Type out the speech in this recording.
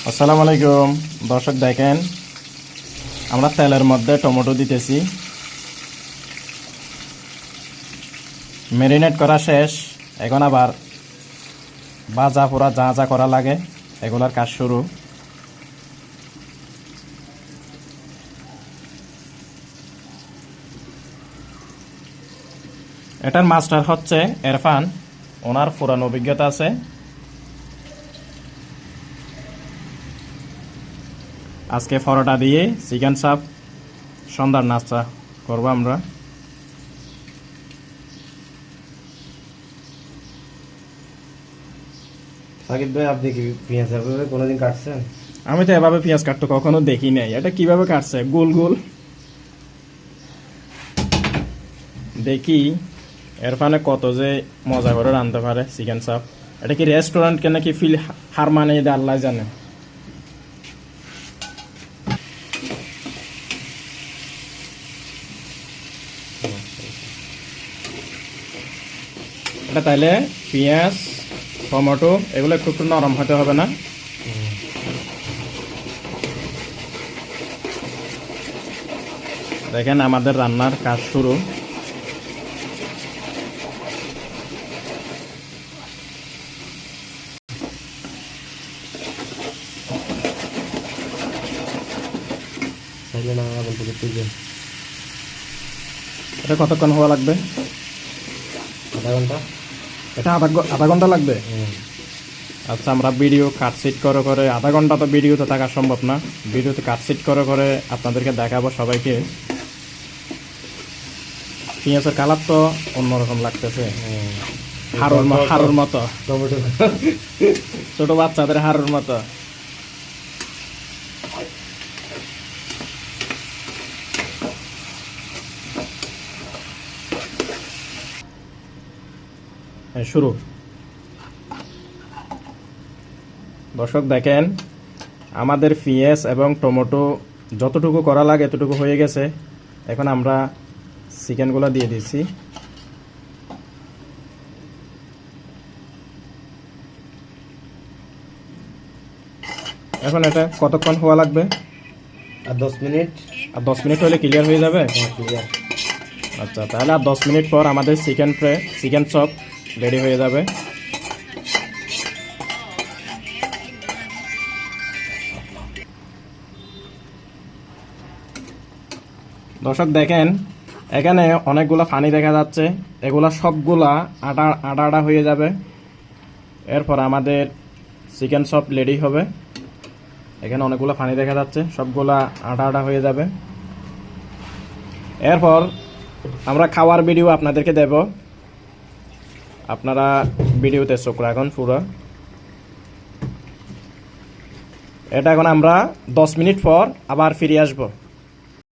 আসসালামু আলাইকুম দর্শক, দেখেন আমরা তেলের মধ্যে টমেটো দিতেছি। ম্যারিনেট করা শেষ, এখন আবার ভাজা পোড়া যা যা করা লাগে এগুলার কাজ শুরু। এটার মাস্টার হচ্ছে ইরফান, ওনার পুরানো অভিজ্ঞতা আছে। আজকে পরোটা দিয়ে চিকেন চাপ সন্ধ্যার নাস্তা করবো আমরা। সাকিব ভাই, আপনি কি পেঁয়াজ এভাবে কোনোদিন কাটছেন? আমি তো এভাবে পেঁয়াজ কাটতে কখনো দেখি নাই। এটা কিভাবে কাটছে? গোল গোল দেখি। ইরফানে কত যে মজা করে রাঁধতে পারে চিকেন চাপ। এটা কি রেস্টুরেন্ট কেন কি ফিল হার মানিয়ে দেয় আল্লাহ জানে। এটা তাইলে পেঁয়াজ টমেটো এগুলো একটু একটু নরম হতে হবে না? দেখেন আমাদের রান্নার কাজ শুরু। তাহলে না বলতে করতে এটা কতক্ষণ হওয়া লাগবে? আধা ঘন্টা। এটা আধা ঘন্টা লাগবে। আচ্ছা, আমরা ভিডিও কাটসিট করে করে আধা ঘন্টা তো ভিডিওতে থাকা সম্ভব না। ভিডিওতে কাটসিট করে করে আপনাদেরকে দেখাবো সবাইকে। পেঁয়াজের কালার তো অন্যরকম লাগতেছে, হাড়ুর মতো, টমেটো ছোট বাচ্চাদের হাড়ুর মতো। শুরু। দর্শক দেখেন আমাদের পেঁয়াজ এবং টমেটো যতটুকু করা লাগে এতটুকু হয়ে গেছে। এখন আমরা চিকেনগুলো দিয়ে দিচ্ছি। এখন এটা কতক্ষণ হওয়া লাগবে? আর 10 মিনিট। আর 10 মিনিট হলে ক্লিয়ার হয়ে যাবে। ক্লিয়ার। আচ্ছা, তাহলে আর 10 মিনিট পর আমাদের চিকেন চপ রেডি হয়ে যাবে। দর্শক দেখেন এখানে অনেকগুলো পানি দেখা যাচ্ছে, এগুলা সবগুলা আটা আটা হয়ে যাবে। এরপর আমাদের চিকেন চপ রেডি হবে। এখানে অনেকগুলো পানি দেখা যাচ্ছে, সবগুলা আটা আটা হয়ে যাবে। এরপর আমরা খাওয়ার ভিডিও আপনাদেরকে দেব, আপনারা ভিডিওতে চোখ রাখুন পুরো। এটা এখন আমরা 10 মিনিট পর আবার ফিরে আসবো।